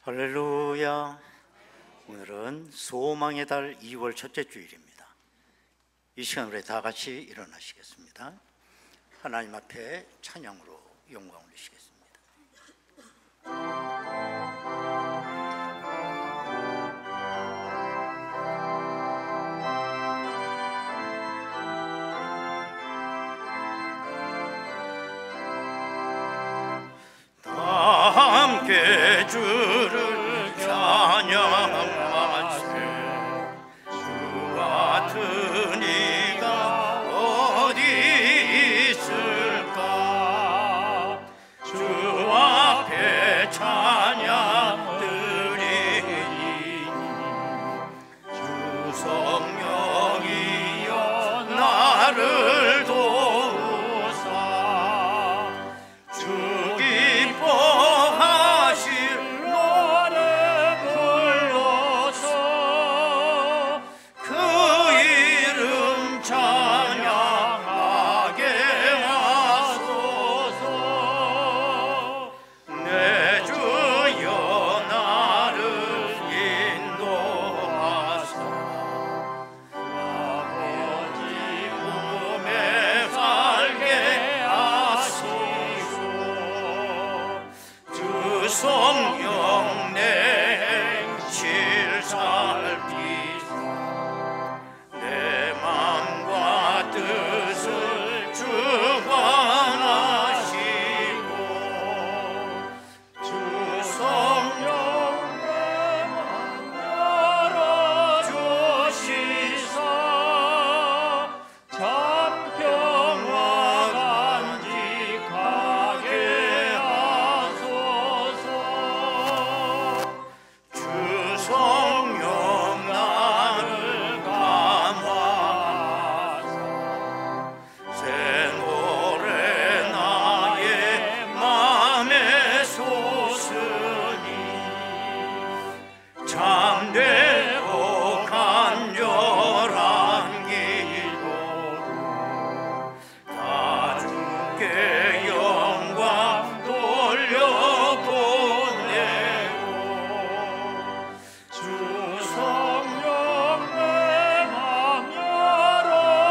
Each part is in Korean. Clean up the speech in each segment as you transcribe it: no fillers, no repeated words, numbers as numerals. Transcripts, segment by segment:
할렐루야. 오늘은 소망의 달 2월 첫째 주일입니다. 이 시간 우리 다 같이 일어나시겠습니다. 하나님 앞에 찬양으로 영광 올리시겠습니다. 함께 주를 찬양하세. 주 같은 이가 어디 있을까. 주 앞에 찬양 드리니 주 성령이여 나를 도우사. 주 기뻐하실 노래 불러서 그 이름 찬양하게 하소서. 내 주여 나를 인도하사. 아버지 몸에 살게 하시고 주 성령 내 행실 살피사. 내 맘과 뜻을 주관하시고 주 성령 내 맘 열어주시사. 참 평화 간직하게 하소서. 주 성령 나를 감화하사. 새 노래 나의 맘에 솟으니 참되고 간절한 기도로 다 주께 영광 돌려보내고 주 성령 내 맘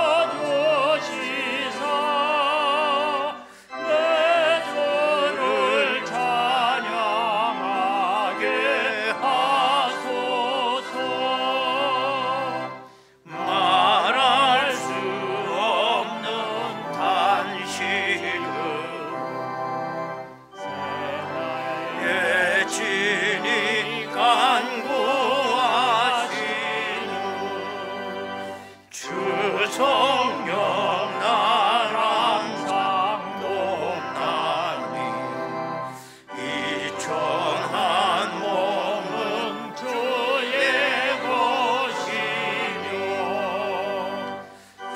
열어주시사. 내 주를 찬양하게 하소서. 말할 수 없는 탄식을 내 진이 간구하시는 주 성령 날 항상 돕나니. 이 천한 몸은 주의 것이며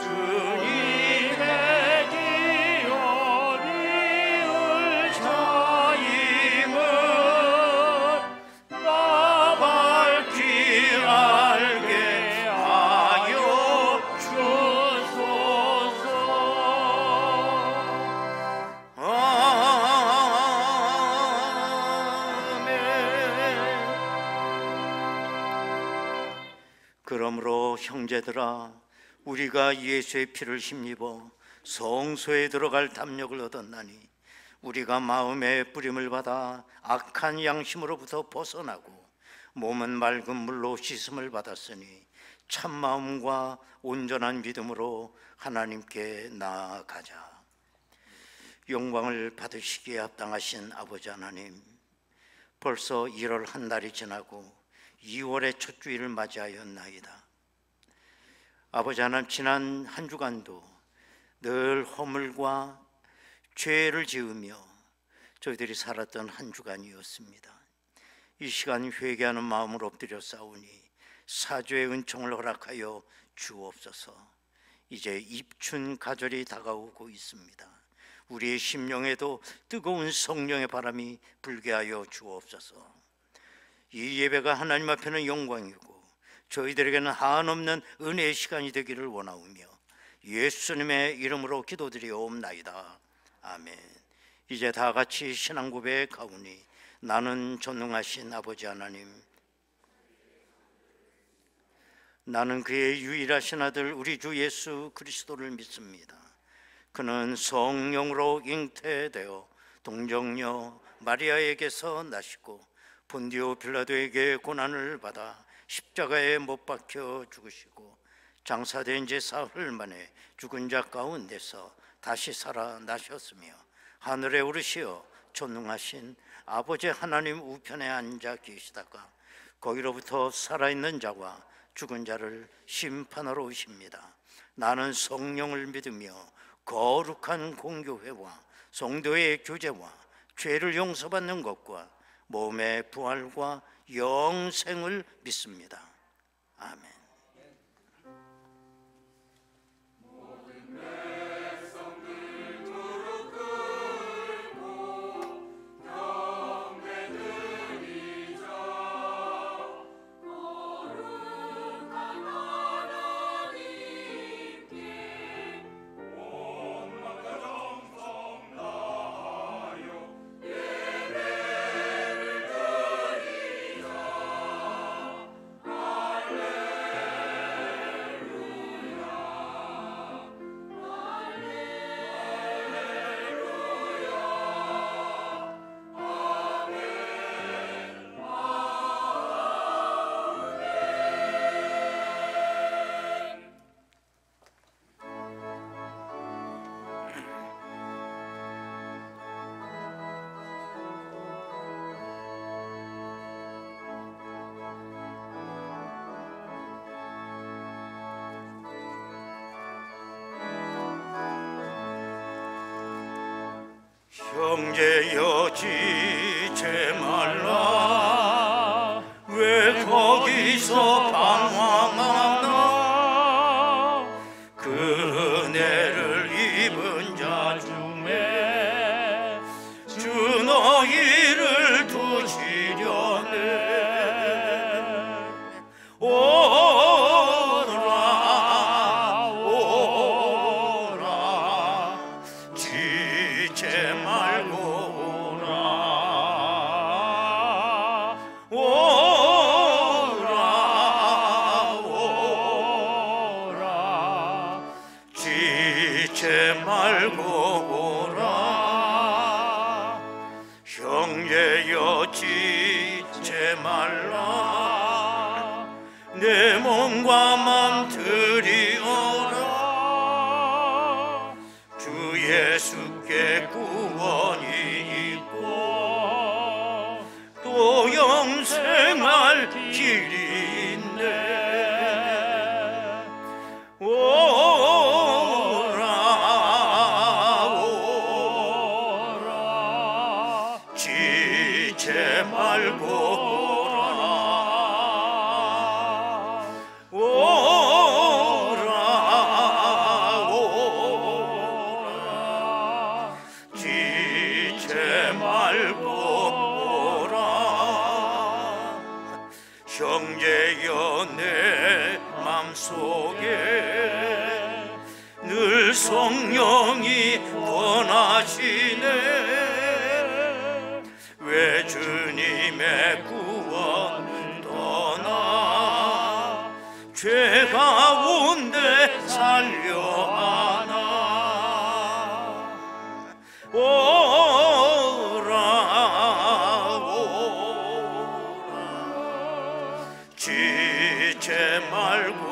주님의 기어리을 차임은 나 밝히 알게 하여 주소서. 아멘. 그러므로 형제들아, 우리가 예수의 피를 힘입어 성소에 들어갈 담력을 얻었나니 우리가 마음의 뿌림을 받아 악한 양심으로부터 벗어나고 몸은 맑은 물로 씻음을 받았으니 참 마음과 온전한 믿음으로 하나님께 나아가자. 영광을 받으시기에 합당하신 아버지 하나님, 벌써 1월 한 달이 지나고 2월의 첫 주일을 맞이하였나이다. 아버지 하나님, 지난 한 주간도 늘 허물과 죄를 지으며 저희들이 살았던 한 주간이었습니다. 이 시간 회개하는 마음으로 엎드려 싸우니 사죄의 은총을 허락하여 주옵소서. 이제 입춘 가절이 다가오고 있습니다. 우리의 심령에도 뜨거운 성령의 바람이 불게 하여 주옵소서. 이 예배가 하나님 앞에는 영광이고 저희들에게는 한없는 은혜의 시간이 되기를 원하오며 예수님의 이름으로 기도드리옵나이다. 아멘. 이제 다 같이 신앙 고백하오니 나는 전능하신 아버지 하나님, 나는 그의 유일하신 아들 우리 주 예수 그리스도를 믿습니다. 그는 성령으로 잉태되어 동정녀 마리아에게서 나시고 본디오 빌라도에게 고난을 받아 십자가에 못 박혀 죽으시고 장사된 지 사흘 만에 죽은 자 가운데서 다시 살아나셨으며 하늘에 오르시어 전능하신 아버지 하나님 우편에 앉아 계시다가 거기로부터 살아있는 자와 죽은 자를 심판하러 오십니다. 나는 성령을 믿으며 거룩한 공교회와 성도의 교제와 죄를 용서받는 것과 몸의 부활과 영생을 믿습니다. 아멘. 형제여 지체 말라 왜 거기서 방황하나 그 은혜를 입은 자 중에 주 너희를 두시려네 내 몸과 맘 드리오라 주 예수께 구원이 있고 또 영생할 길이 있네 오라 지체 말고 늘 성령이 권하시네 왜 주님의 구원을 떠나 죄 가운데 살려 하나 오라 지체 말고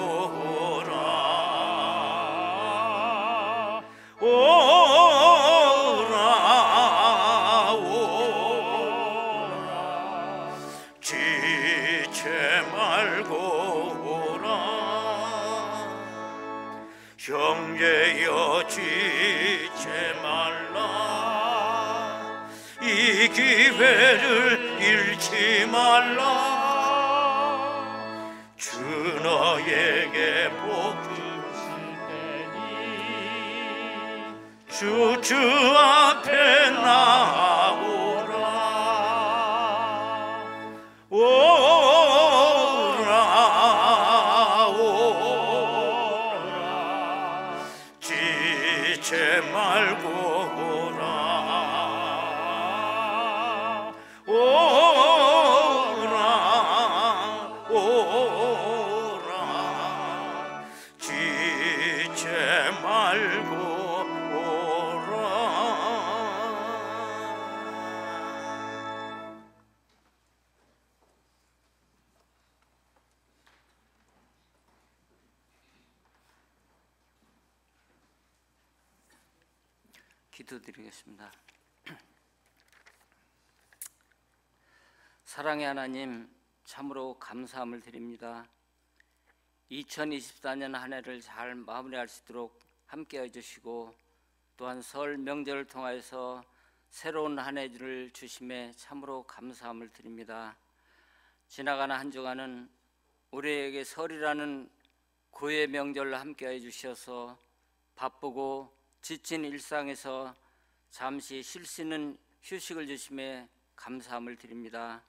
형제여 지체 말라 이 기회를 잃지 말라 주 너에게 복 주실 테니 주 앞에 나오라 지체 말고 오라 기도드리겠습니다. 사랑의 하나님, 참으로 감사함을 드립니다. 2024년 한 해를 잘 마무리할 수 있도록 함께해 주시고, 또한 설 명절을 통하여서 새로운 한 해를 주심에 참으로 감사함을 드립니다. 지나가는 한 주간은 우리에게 설이라는 고유의 명절로 함께해 주셔서 바쁘고 지친 일상에서 잠시 쉴 수 있는 휴식을 주심에 감사함을 드립니다.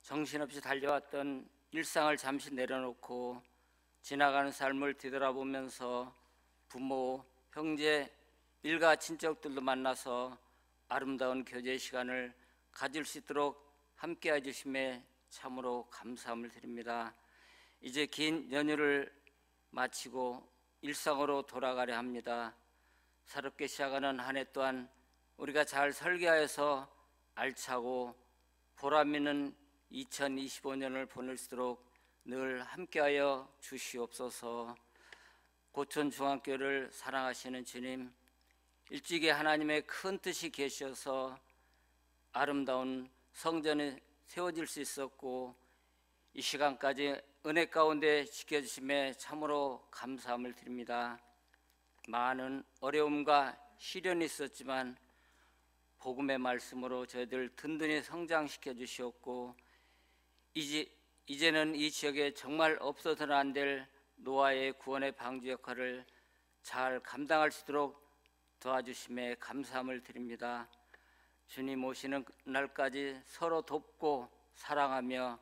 정신없이 달려왔던 일상을 잠시 내려놓고 지나가는 삶을 뒤돌아보면서 부모, 형제, 일가 친척들도 만나서 아름다운 교제 시간을 가질 수 있도록 함께해 주심에 참으로 감사함을 드립니다. 이제 긴 연휴를 마치고 일상으로 돌아가려 합니다. 새롭게 시작하는 한 해 또한 우리가 잘 설계하여서 알차고 보람 있는 2025년을 보낼 수 있도록 늘 함께하여 주시옵소서. 고촌중앙교회를 사랑하시는 주님, 일찍이 하나님의 큰 뜻이 계셔서 아름다운 성전이 세워질 수 있었고, 이 시간까지 은혜 가운데 지켜주심에 참으로 감사함을 드립니다. 많은 어려움과 시련이 있었지만 복음의 말씀으로 저희들 든든히 성장시켜 주시었고, 이제는 이 지역에 정말 없어서는 안 될 노아의 구원의 방주 역할을 잘 감당할 수 있도록 도와주심에 감사함을 드립니다. 주님 오시는 날까지 서로 돕고 사랑하며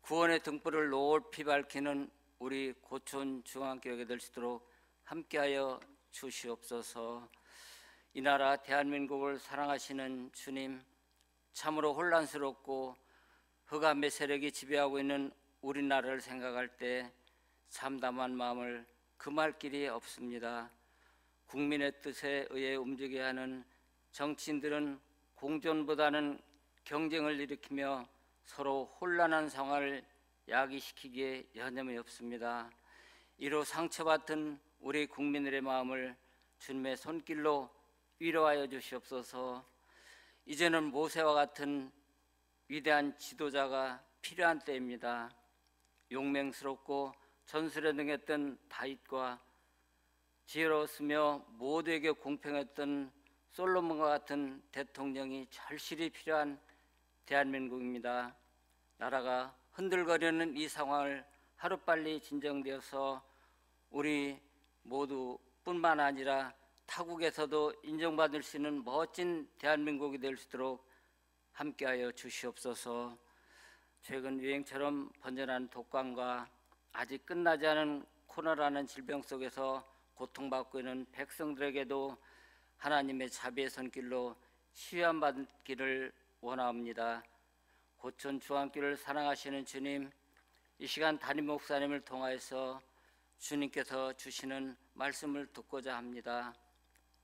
구원의 등불을 높이 밝히는 우리 고촌 중앙교회가 될 수 있도록 함께하여 주시옵소서. 이 나라 대한민국을 사랑하시는 주님, 참으로 혼란스럽고 흑암의 세력이 지배하고 있는 우리나라를 생각할 때 참담한 마음을 금할 길이 없습니다. 국민의 뜻에 의해 움직여야 하는 정치인들은 공존보다는 경쟁을 일으키며 서로 혼란한 상황을 야기시키기에 여념이 없습니다. 이로 상처받은 우리 국민들의 마음을 주님의 손길로 위로하여 주시옵소서. 이제는 모세와 같은 위대한 지도자가 필요한 때입니다. 용맹스럽고 전술에 능했던 다윗과 지혜로웠으며 모두에게 공평했던 솔로몬과 같은 대통령이 절실히 필요한 대한민국입니다. 나라가 흔들거리는 이 상황을 하루빨리 진정되어서 우리 모두 뿐만 아니라 타국에서도 인정받을 수 있는 멋진 대한민국이 될 수 있도록 함께하여 주시옵소서. 최근 유행처럼 번져난 독감과 아직 끝나지 않은 코로나라는 질병 속에서 고통받고 있는 백성들에게도 하나님의 자비의 손길로 치유받기를 원합니다. 고촌 중앙교회를 사랑하시는 주님, 이 시간 담임 목사님을 통하여서 주님께서 주시는 말씀을 듣고자 합니다.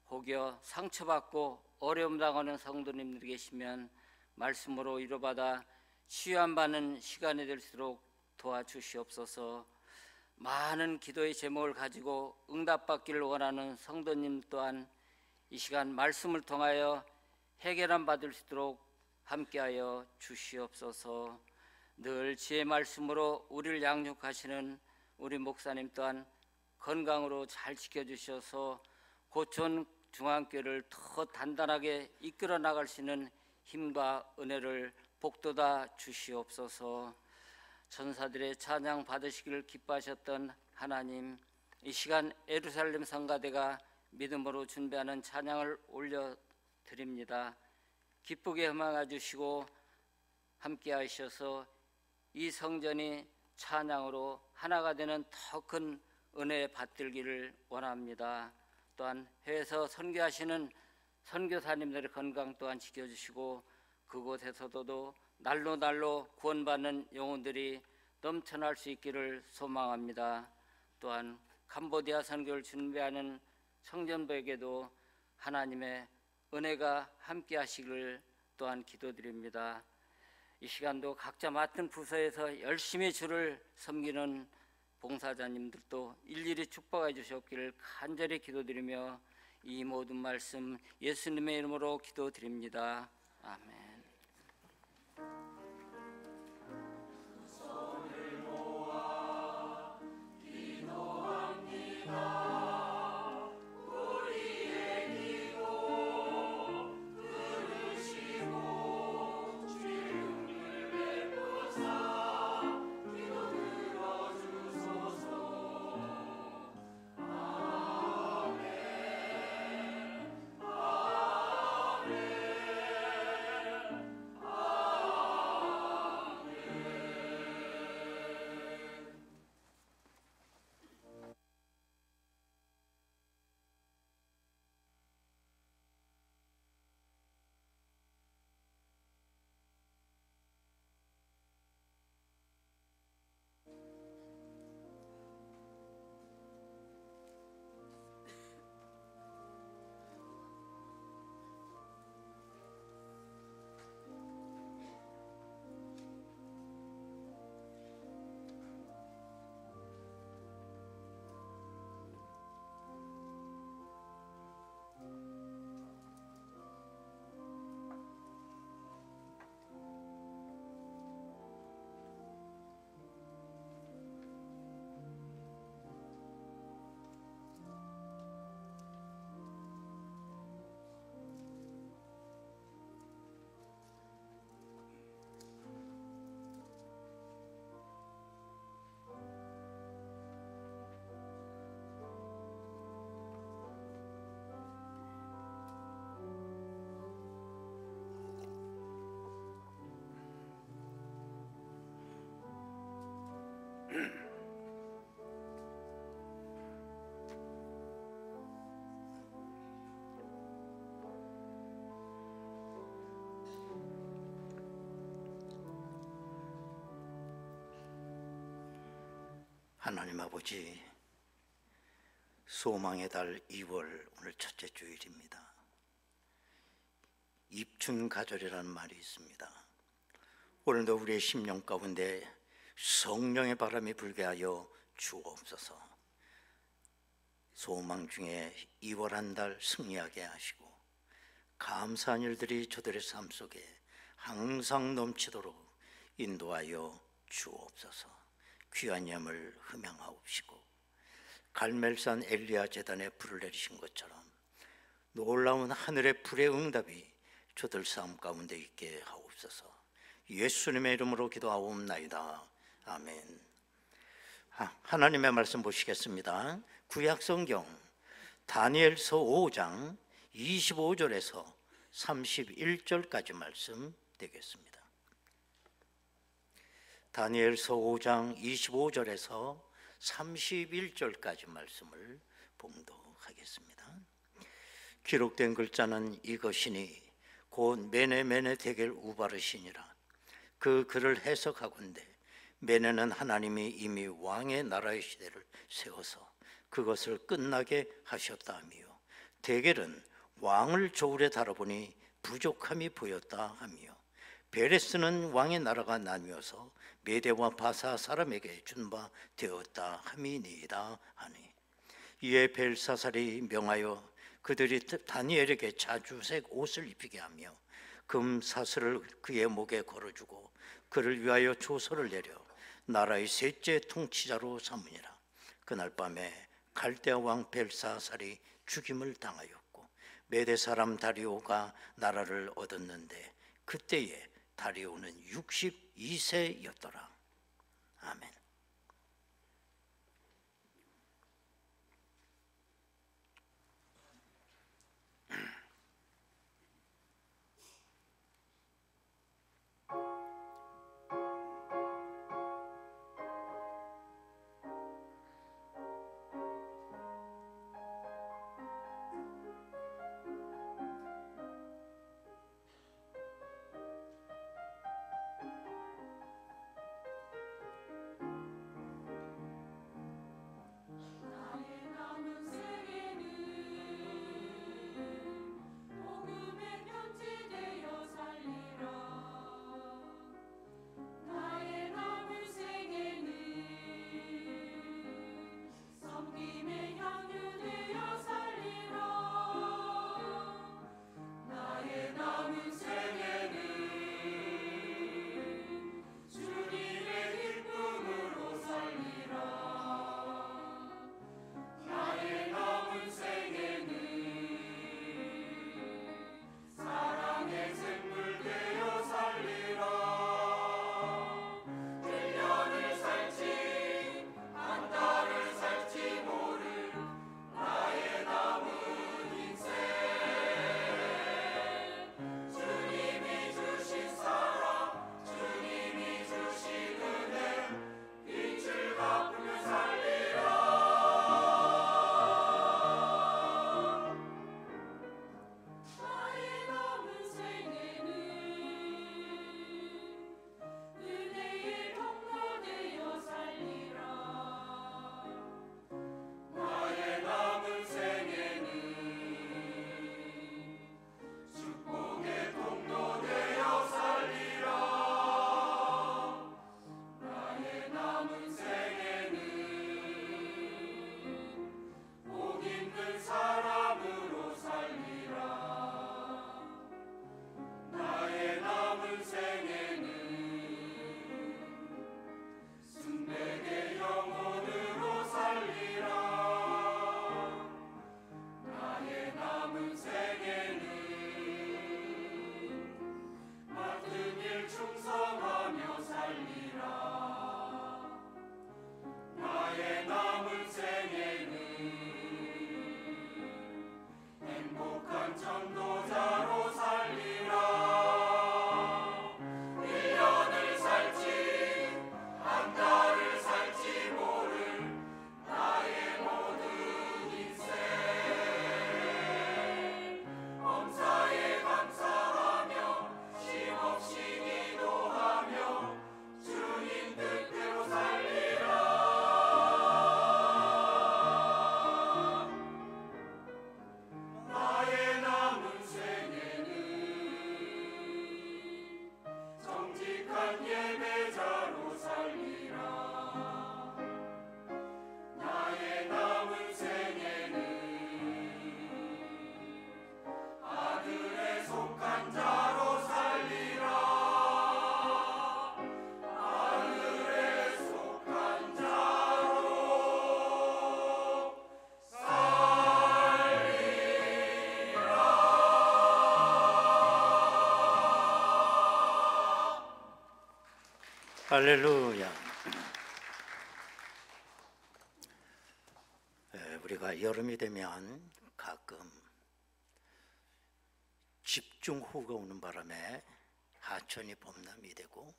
혹여 상처받고 어려움 당하는 성도님들이 계시면 말씀으로 위로받아 치유받는 시간이 될수록 도와주시옵소서. 많은 기도의 제목을 가지고 응답받기를 원하는 성도님 또한 이 시간 말씀을 통하여 해결함 받을 수 있도록 함께하여 주시옵소서. 늘 지혜 말씀으로 우리를 양육하시는 우리 목사님 또한 건강으로 잘 지켜주셔서 고촌 중앙교회를 더 단단하게 이끌어 나갈 수 있는 힘과 은혜를 복돋아 주시옵소서. 천사들의 찬양 받으시기를 기뻐하셨던 하나님, 이 시간 예루살렘 성가대가 믿음으로 준비하는 찬양을 올려드립니다. 기쁘게 흠망해 주시고 함께 하셔서 이 성전이 찬양으로 하나가 되는 더 큰 은혜 받들기를 원합니다. 또한 해외에서 선교하시는 선교사님들의 건강 또한 지켜주시고 그곳에서도 날로 구원받는 영혼들이 넘쳐날 수 있기를 소망합니다. 또한 캄보디아 선교를 준비하는 청년부에게도 하나님의 은혜가 함께 하시기를 또한 기도드립니다. 이 시간도 각자 맡은 부서에서 열심히 주를 섬기는 봉사자님들도 일일이 축복해 주셨기를 간절히 기도드리며 이 모든 말씀 예수님의 이름으로 기도드립니다. 아멘. 하나님 아버지, 소망의 달 2월 오늘 첫째 주일입니다. 입춘가절이라는 말이 있습니다. 오늘도 우리의 심령 가운데 성령의 바람이 불게 하여 주옵소서. 소망 중에 2월 한 달 승리하게 하시고 감사한 일들이 저들의 삶 속에 항상 넘치도록 인도하여 주옵소서. 귀한 예물 흠양하옵시고 갈멜산 엘리야 제단에 불을 내리신 것처럼 놀라운 하늘의 불의 응답이 저들 삶 가운데 있게 하옵소서. 예수님의 이름으로 기도하옵나이다. 아멘. 하나님의 말씀 보시겠습니다. 구약성경 다니엘서 5장 25절에서 31절까지 말씀 되겠습니다. 다니엘서 5장 25절에서 31절까지 말씀을 봉독하겠습니다. 기록된 글자는 이것이니 곧 메네 데겔 우바르시니라. 그 글을 해석하건대 메네는 하나님이 이미 왕의 나라의 시대를 세워서 그것을 끝나게 하셨다 하며, 데겔은 왕을 저울에 달아보니 부족함이 보였다 하며, 베레스는 왕의 나라가 나뉘어서 메대와 바사 사람에게 준 바 되었다 함이니이다 하니, 이에 벨사살이 명하여 그들이 다니엘에게 자주색 옷을 입히게 하며 금 사슬을 그의 목에 걸어주고 그를 위하여 조서를 내려 나라의 셋째 통치자로 삼으니라. 그날 밤에 갈대아 왕 벨사살이 죽임을 당하였고 메대 사람 다리오가 나라를 얻었는데 그때에 다리오는 62세였더라. 아멘. 할렐루야. 우리가 여름이 되면 가끔 집중호우가 오는 바람에 하천이 범람이 되고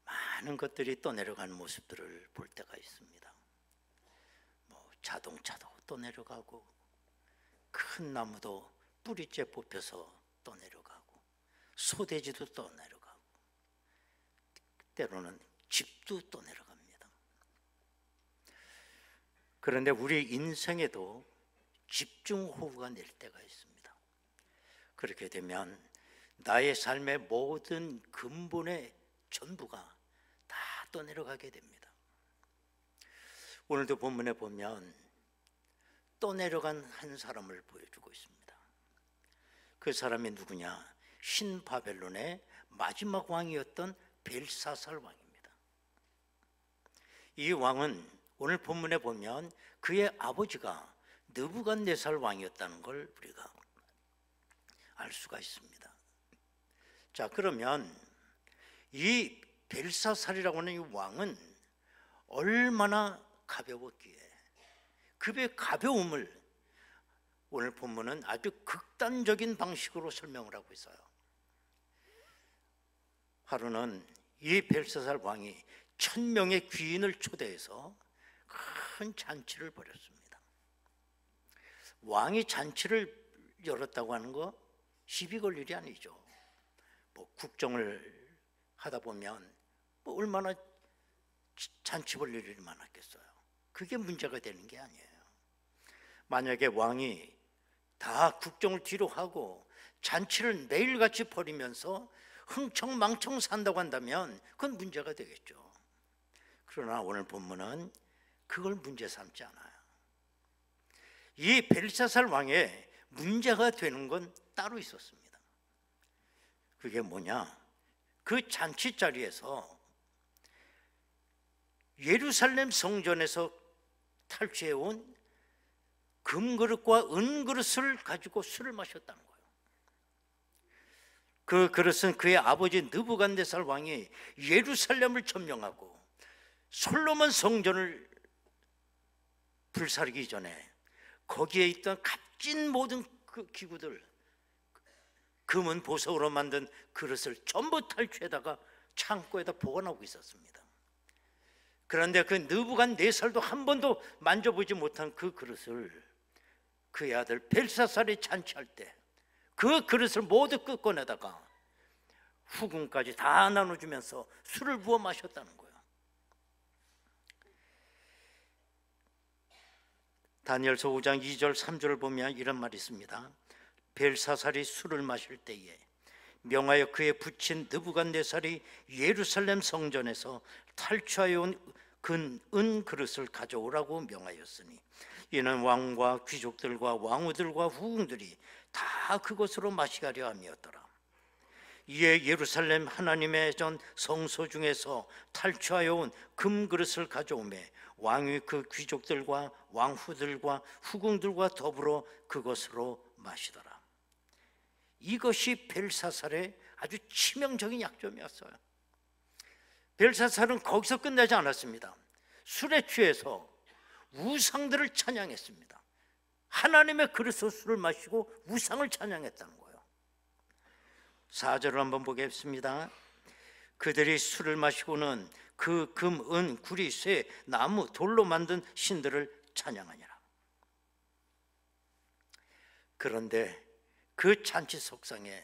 많은 것들이 떠내려가는 모습들을 볼 때가 있습니다. 자동차도 떠내려가고 큰 나무도 뿌리째 뽑혀서 떠내려가고 소돼지도 떠내려가고 때로는 집도 떠내려갑니다. 그런데 우리 인생에도 집중호우가 낼 때가 있습니다. 그렇게 되면 나의 삶의 모든 근본의 전부가 다 떠내려가게 됩니다. 오늘도 본문에 보면 떠내려간 한 사람을 보여주고 있습니다. 그 사람이 누구냐? 신바벨론의 마지막 왕이었던 벨사살 왕입니다. 이 왕은 오늘 본문에 보면 그의 아버지가 느부갓네살 왕이었다는 걸 우리가 알 수가 있습니다. 자, 그러면 이 벨사살이라고 하는 이 왕은 얼마나 가벼웠기에 그의 가벼움을 오늘 본문은 아주 극단적인 방식으로 설명을 하고 있어요. 하루는 이 벨사살 왕이 1000명의 귀인을 초대해서 큰 잔치를 벌였습니다. 왕이 잔치를 열었다고 하는 거 시비 걸 일이 아니죠. 국정을 하다 보면 얼마나 잔치 벌 일이 많았겠어요. 그게 문제가 되는 게 아니에요. 만약에 왕이 다 국정을 뒤로 하고 잔치를 매일같이 벌이면서 흥청망청 산다고 한다면 그건 문제가 되겠죠. 그러나 오늘 본문은 그걸 문제 삼지 않아요. 이 벨사살 왕의 문제가 되는 건 따로 있었습니다. 그게 뭐냐? 그 잔치 자리에서 예루살렘 성전에서 탈취해온 금그릇과 은그릇을 가지고 술을 마셨다는 거예요. 그 그릇은 그의 아버지 느부갓네살 왕이 예루살렘을 점령하고 솔로몬 성전을 불사르기 전에 거기에 있던 값진 모든 그 기구들, 금은 보석으로 만든 그릇을 전부 탈취해다가 창고에다 보관하고 있었습니다. 그런데 그 느부갓네살도 한 번도 만져보지 못한 그 그릇을 그의 아들 벨사살이 잔치할 때 그 그릇을 모두 끄꺼내다가 후궁까지 다 나눠주면서 술을 부어 마셨다는 거예요. 다니엘서 5장 2절 3절을 보면 이런 말이 있습니다. 벨사살이 술을 마실 때에 명하여 그의 부친 느부갓네살이 예루살렘 성전에서 탈취하여 온 은 그릇을 가져오라고 명하였으니 이는 왕과 귀족들과 왕후들과 후궁들이 다 그것으로 마시가려 함이었더라. 이에 예루살렘 하나님의 전 성소 중에서 탈취하여 온 금그릇을 가져오매 왕이 그 귀족들과 왕후들과 후궁들과 더불어 그것으로 마시더라. 이것이 벨사살의 아주 치명적인 약점이었어요. 벨사살은 거기서 끝나지 않았습니다. 술에 취해서 우상들을 찬양했습니다. 하나님의 그릇에서 술을 마시고 우상을 찬양했다는 거예요. 4절을 한번 보겠습니다. 그들이 술을 마시고는 그 금, 은, 구리, 쇠, 나무, 돌로 만든 신들을 찬양하니라. 그런데 그 잔치 속상에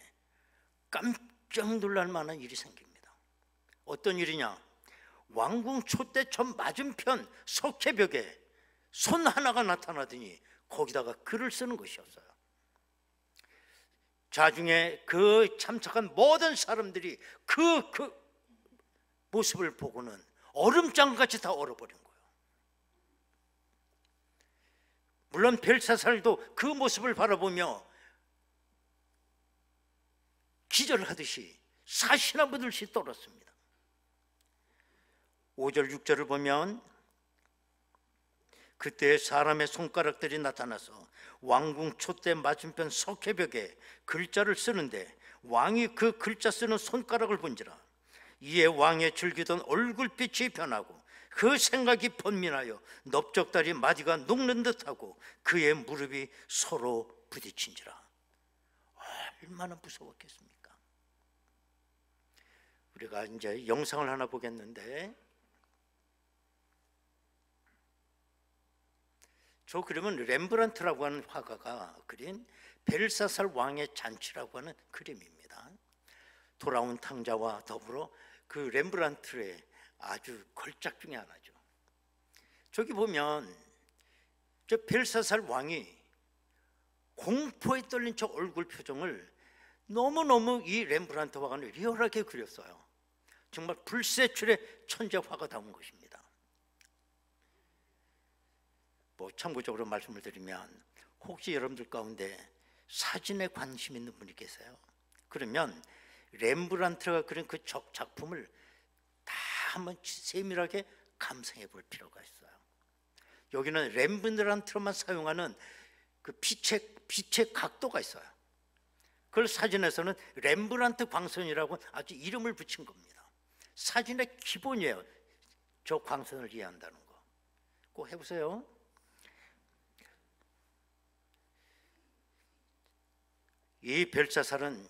깜짝 놀랄 만한 일이 생깁니다. 어떤 일이냐? 왕궁 촛대 전 맞은편 석회벽에 손 하나가 나타나더니 거기다가 글을 쓰는 것이었어요. 자중에 그 참석한 모든 사람들이 그 모습을 보고는 얼음장같이 다 얼어버린 거예요. 물론 벨사살도 그 모습을 바라보며 기절하듯이 사시나무들씩 떨었습니다. 5절 6절을 보면 그때 사람의 손가락들이 나타나서 왕궁 촛대 맞은편 석회벽에 글자를 쓰는데 왕이 그 글자 쓰는 손가락을 본지라 이에 왕의 즐기던 얼굴빛이 변하고 그 생각이 번민하여 넓적다리 마디가 녹는 듯하고 그의 무릎이 서로 부딪힌지라. 얼마나 무서웠겠습니까? 우리가 이제 영상을 하나 보겠는데, 저 그림은 렘브란트라고 하는 화가가 그린 벨사살 왕의 잔치라고 하는 그림입니다. 돌아온 탕자와 더불어 그 렘브란트의 아주 걸작 중에 하나죠. 저기 보면 저 벨사살 왕이 공포에 떨린 저 얼굴 표정을 너무너무 이 렘브란트 화가는 리얼하게 그렸어요. 정말 불세출의 천재 화가다운 것입니다. 뭐 참고적으로 말씀을 드리면, 혹시 여러분들 가운데 사진에 관심 있는 분이 계세요? 그러면 렘브란트가 그린 그 작품을 다 한번 세밀하게 감상해 볼 필요가 있어요. 여기는 렘브란트로만 사용하는 그 빛의 각도가 있어요. 그걸 사진에서는 렘브란트 광선이라고 아주 이름을 붙인 겁니다. 사진의 기본이에요. 저 광선을 이해한다는 거. 꼭 해보세요. 이 벨사살은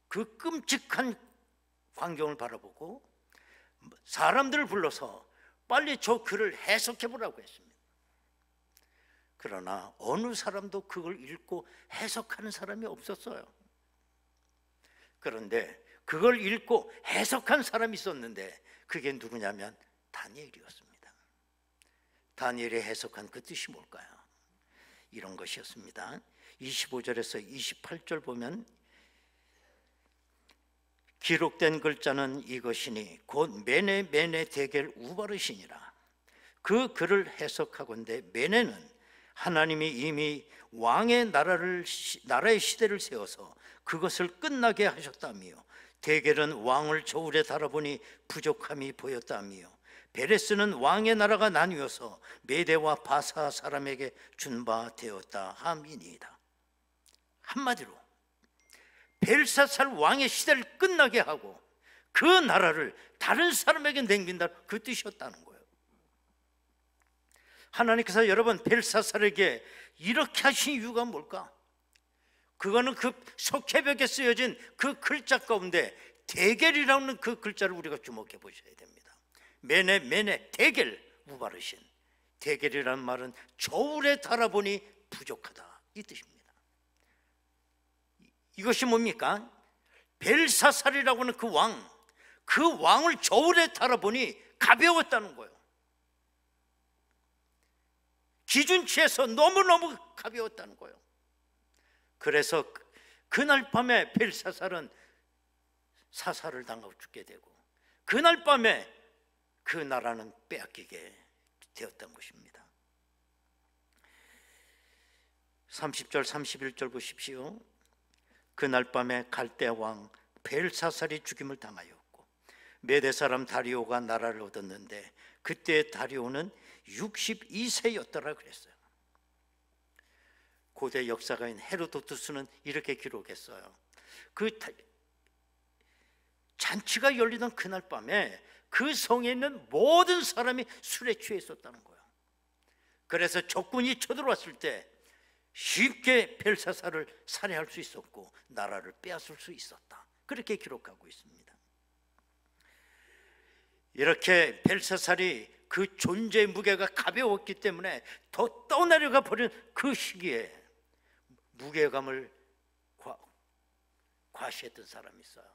그 끔찍한 광경을 바라보고 사람들을 불러서 빨리 저 글을 해석해 보라고 했습니다. 그러나 어느 사람도 그걸 읽고 해석하는 사람이 없었어요. 그런데 그걸 읽고 해석한 사람이 있었는데, 그게 누구냐면 다니엘이었습니다. 다니엘이 해석한 그 뜻이 뭘까요? 이런 것이었습니다. 25절에서 28절 보면, 기록된 글자는 이것이니 곧 메네 데겔 우바르시니라. 그 글을 해석하건대 메네는 하나님이 이미 왕의 나라의 시대를 세워서 그것을 끝나게 하셨다며, 데겔은 왕을 저울에 달아보니 부족함이 보였다며, 베레스는 왕의 나라가 나뉘어서 메대와 바사 사람에게 준 바 되었다 함이니이다. 한마디로 벨사살 왕의 시대를 끝나게 하고 그 나라를 다른 사람에게 남긴다, 그 뜻이었다는 거예요. 하나님께서 여러분 벨사살에게 이렇게 하신 이유가 뭘까? 그거는 그 석회벽에 쓰여진 그 글자 가운데 데겔이라는 그 글자를 우리가 주목해 보셔야 됩니다. 메네 데겔 우바르신. 데겔이라는 말은 저울에 달아보니 부족하다, 이 뜻입니다. 이것이 뭡니까? 벨사살이라고 하는 그 왕을 저울에 달아보니 가벼웠다는 거예요. 기준치에서 너무너무 가벼웠다는 거예요. 그래서 그날 밤에 벨사살은 사살을 당하고 죽게 되고, 그날 밤에 그 나라는 빼앗기게 되었던 것입니다. 30절 31절 보십시오. 그날 밤에 갈대 왕 벨사살이 죽임을 당하였고 메대 사람 다리오가 나라를 얻었는데 그때 다리오는 62세였더라 그랬어요. 고대 역사가인 헤로도투스는 이렇게 기록했어요. 그 잔치가 열리던 그날 밤에 그 성에 있는 모든 사람이 술에 취해 있었다는 거예요. 그래서 적군이 쳐들어왔을 때 쉽게 벨사살을 살해할 수 있었고 나라를 빼앗을 수 있었다, 그렇게 기록하고 있습니다. 이렇게 벨사살이 그 존재의 무게가 가벼웠기 때문에 더 떠내려가 버린 그 시기에 무게감을 과시했던 사람이 있어요.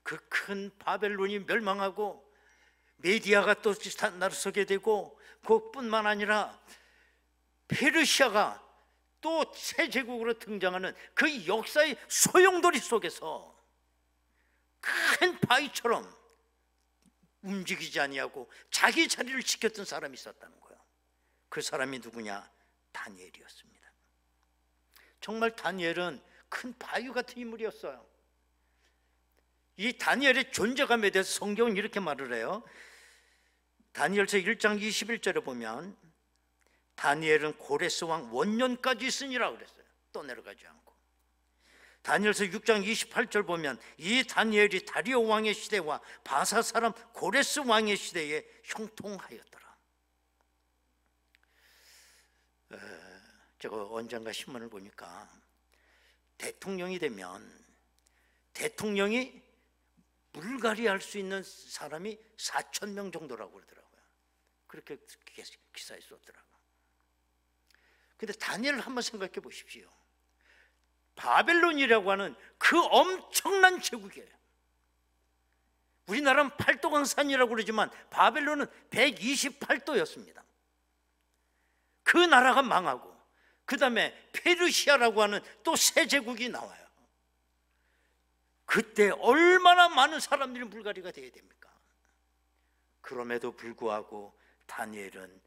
그 큰 바벨론이 멸망하고 메디아가 또 나서게 되고, 그것뿐만 아니라 페르시아가 또 새 제국으로 등장하는 그 역사의 소용돌이 속에서 큰 바위처럼 움직이지 아니하고 자기 자리를 지켰던 사람이 있었다는 거예요. 그 사람이 누구냐? 다니엘이었습니다. 정말 다니엘은 큰 바위 같은 인물이었어요. 이 다니엘의 존재감에 대해서 성경은 이렇게 말을 해요. 다니엘서 1장 21절에 보면 다니엘은 고레스 왕 원년까지 있으니라 그랬어요. 떠내려가지 않고. 다니엘서 6장 28절 보면 이 다니엘이 다리오 왕의 시대와 바사 사람 고레스 왕의 시대에 형통하였더라. 제가 언젠가 신문을 보니까 대통령이 되면 대통령이 물갈이 할 수 있는 사람이 4,000명 정도라고 그러더라고요. 그렇게 기사에 썼더라고요. 근데 다니엘을 한번 생각해 보십시오. 바벨론이라고 하는 그 엄청난 제국이에요. 우리나라는 팔도강산이라고 그러지만 바벨론은 128도였습니다. 그 나라가 망하고 그 다음에 페르시아라고 하는 또 새 제국이 나와요. 그때 얼마나 많은 사람들이 물갈이가 돼야 됩니까? 그럼에도 불구하고 다니엘은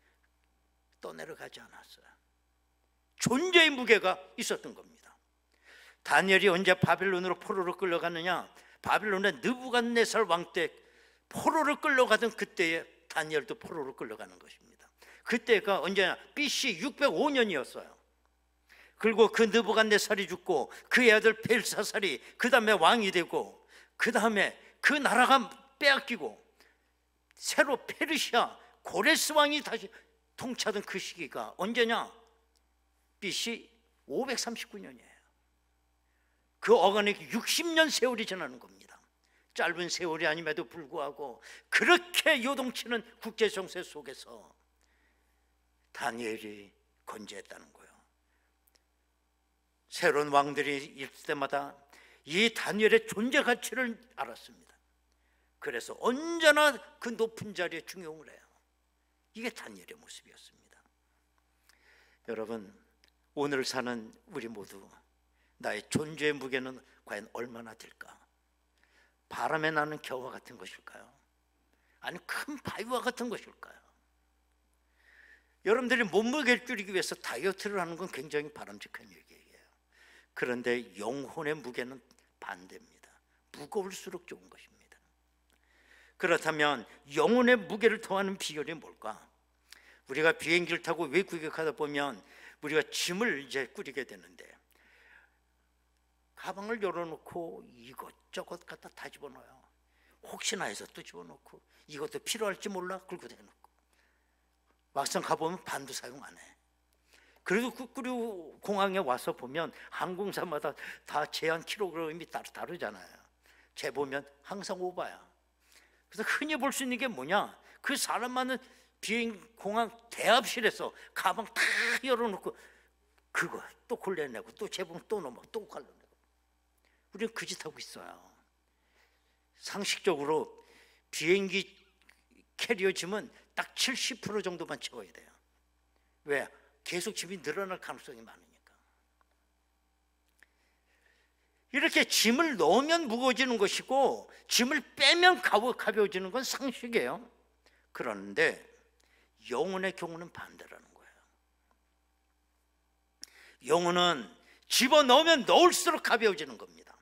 떠내려가지 않았어요. 존재의 무게가 있었던 겁니다. 다니엘이 언제 바벨론으로 포로로 끌려갔느냐? 바벨론의 느부갓네살 왕 때 포로를 끌려가던 그때에 다니엘도 포로로 끌려가는 것입니다. 그때가 언제냐? BC 605년이었어요. 그리고 그 느부갓네살이 죽고 그의 아들 벨사살이 그 다음에 왕이 되고 그 다음에 그 나라가 빼앗기고 새로 페르시아 고레스 왕이 다시 통치하던 그 시기가 언제냐? BC 539년이에요. 그 어간에게 60년 세월이 지나는 겁니다. 짧은 세월이 아님에도 불구하고 그렇게 요동치는 국제 정세 속에서 다니엘이 건재했다는 거예요. 새로운 왕들이 있을 때마다 이 다니엘의 존재 가치를 알았습니다. 그래서 언제나 그 높은 자리에 중용을 해요. 이게 다니엘의 모습이었습니다. 여러분, 오늘 사는 우리 모두 나의 존재의 무게는 과연 얼마나 될까? 바람에 나는 겨와 같은 것일까요? 아니 큰 바위와 같은 것일까요? 여러분들이 몸무게를 줄이기 위해서 다이어트를 하는 건 굉장히 바람직한 얘기예요. 그런데 영혼의 무게는 반대입니다. 무거울수록 좋은 것입니다. 그렇다면 영혼의 무게를 더하는 비결이 뭘까? 우리가 비행기를 타고 외국에 가다 보면 우리가 짐을 이제 꾸리게 되는데 가방을 열어놓고 이것저것 갖다 다 집어넣어요. 혹시나 해서 또 집어넣고 이것도 필요할지 몰라 긁고 대놓고 막상 가보면 반도 사용 안 해. 그리고 공항에 와서 보면 항공사마다 다 제한 킬로그램이 다르잖아요. 재보면 항상 오바야. 그래서 흔히 볼 수 있는 게 뭐냐? 그 사람 많은 공항 대합실에서 가방 다 열어놓고 그거 또 골라내고 또 재보면 또 넘어 또 갈라내고. 우리는 그 짓 하고 있어요. 상식적으로 비행기 캐리어 짐은 딱 70% 정도만 채워야 돼요. 왜? 계속 짐이 늘어날 가능성이 많으니까. 이렇게 짐을 넣으면 무거워지는 것이고 짐을 빼면 가벼워지는 건 상식이에요. 그런데 영혼의 경우는 반대라는 거예요. 영혼은 집어넣으면 넣을수록 가벼워지는 겁니다.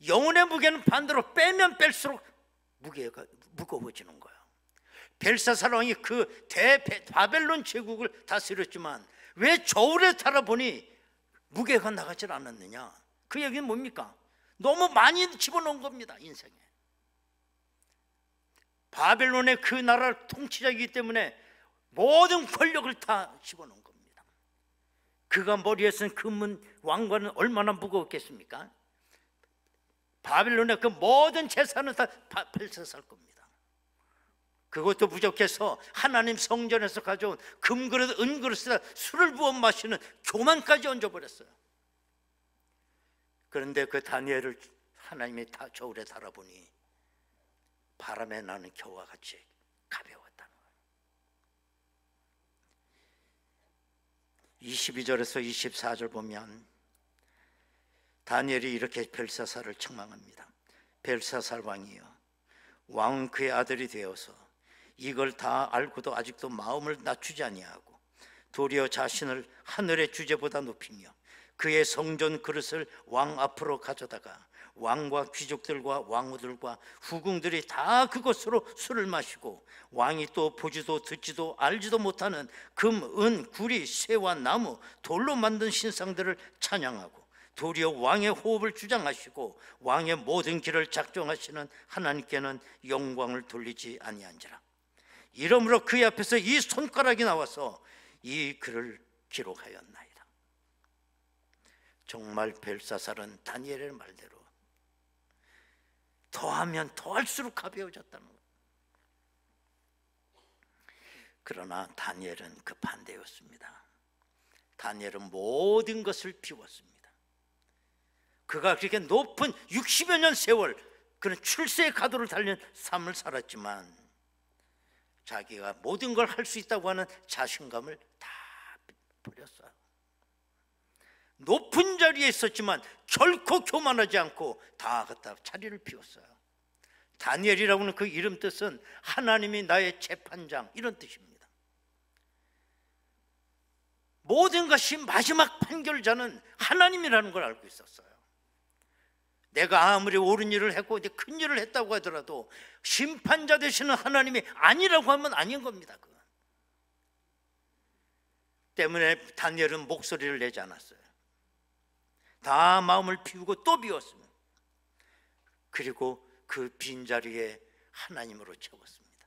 영혼의 무게는 반대로 빼면 뺄수록 무게가 무거워지는 거예요. 벨사살 왕이 그 바벨론 제국을 다스렸지만 왜 저울에 달아보니 무게가 나가질 않았느냐? 그 얘기는 뭡니까? 너무 많이 집어넣은 겁니다. 인생에. 바벨론의 그 나라를 통치자이기 때문에 모든 권력을 다 집어넣은 겁니다. 그가 머리에 쓴 금은 왕관은 얼마나 무거웠겠습니까? 바벨론의 그 모든 재산은 다 벨사살 겁니다. 그것도 부족해서 하나님 성전에서 가져온 금그릇 은그릇에다 술을 부어 마시는 교만까지 얹어버렸어요. 그런데 그 다니엘을 하나님이 다 저울에 달아보니 바람에 나는 겨와 같이 가벼웠다는 거예요. 22절에서 24절 보면 다니엘이 이렇게 벨사살을 책망합니다. 벨사살 왕이여, 왕은 그의 아들이 되어서 이걸 다 알고도 아직도 마음을 낮추지 아니하고 도리어 자신을 하늘의 주제보다 높이며 그의 성전 그릇을 왕 앞으로 가져다가 왕과 귀족들과 왕후들과 후궁들이 다 그것으로 술을 마시고 왕이 또 보지도 듣지도 알지도 못하는 금, 은, 구리, 쇠와 나무, 돌로 만든 신상들을 찬양하고 도리어 왕의 호흡을 주장하시고 왕의 모든 길을 작정하시는 하나님께는 영광을 돌리지 아니한지라. 이러므로 그의 앞에서 이 손가락이 나와서 이 글을 기록하였나이다. 정말 벨사살은 다니엘의 말대로 더하면 더할수록 가벼워졌다는 거예요. 그러나 다니엘은 그 반대였습니다. 다니엘은 모든 것을 비웠습니다. 그가 그렇게 높은 60여 년 세월 그런 출세의 가도를 달린 삶을 살았지만 자기가 모든 걸 할 수 있다고 하는 자신감을 다 버렸어요. 높은 자리에 있었지만 결코 교만하지 않고 다 갖다 자리를 비웠어요. 다니엘이라고 하는 그 이름 뜻은 하나님이 나의 재판장, 이런 뜻입니다. 모든 것이 마지막 판결자는 하나님이라는 걸 알고 있었어요. 내가 아무리 옳은 일을 했고 큰 일을 했다고 하더라도 심판자 되시는 하나님이 아니라고 하면 아닌 겁니다. 그건. 때문에 다니엘은 목소리를 내지 않았어요. 다 마음을 비우고 또 비웠습니다. 그리고 그 빈자리에 하나님으로 채웠습니다.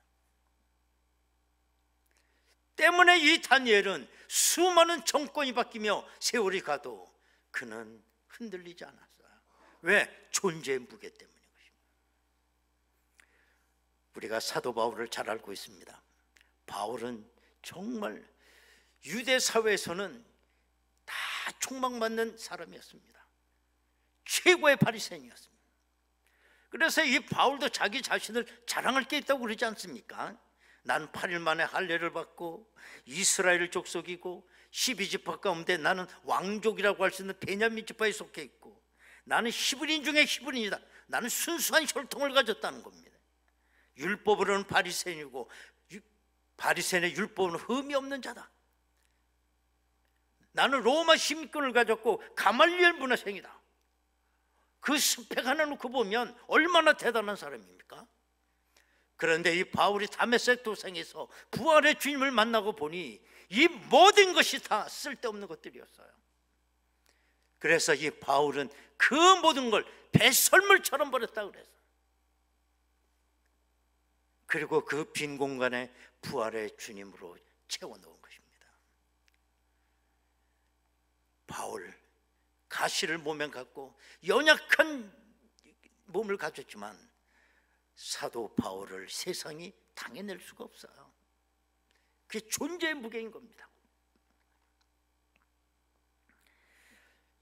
때문에 이 다니엘은 수많은 정권이 바뀌며 세월이 가도 그는 흔들리지 않았어요. 왜? 존재의 무게 때문인 것입니다. 우리가 사도 바울을 잘 알고 있습니다. 바울은 정말 유대 사회에서는 다 총망받는 사람이었습니다. 최고의 바리새인이었습니다. 그래서 이 바울도 자기 자신을 자랑할 게 있다고 그러지 않습니까? 난 8일 만에 할례를 받고 이스라엘 족속이고 12지파 가운데 나는 왕족이라고 할 수 있는 베냐민 지파에 속해 있고 나는 히브리인 중에 히브리인이다. 나는 순수한 혈통을 가졌다는 겁니다. 율법으로는 바리새인이고 바리새인의 율법은 흠이 없는 자다. 나는 로마 시민권을 가졌고 가말리엘 문화생이다. 그 스펙 하나 놓고 보면 얼마나 대단한 사람입니까? 그런데 이 바울이 다메섹 도상에서 부활의 주님을 만나고 보니 이 모든 것이 다 쓸데없는 것들이었어요. 그래서 이 바울은 그 모든 걸 배설물처럼 버렸다 그래서. 그리고 그 빈 공간에 부활의 주님으로 채워놓은 것입니다. 바울, 가시를 몸에 갖고 연약한 몸을 가졌지만 사도 바울을 세상이 당해낼 수가 없어요. 그게 존재의 무게인 겁니다.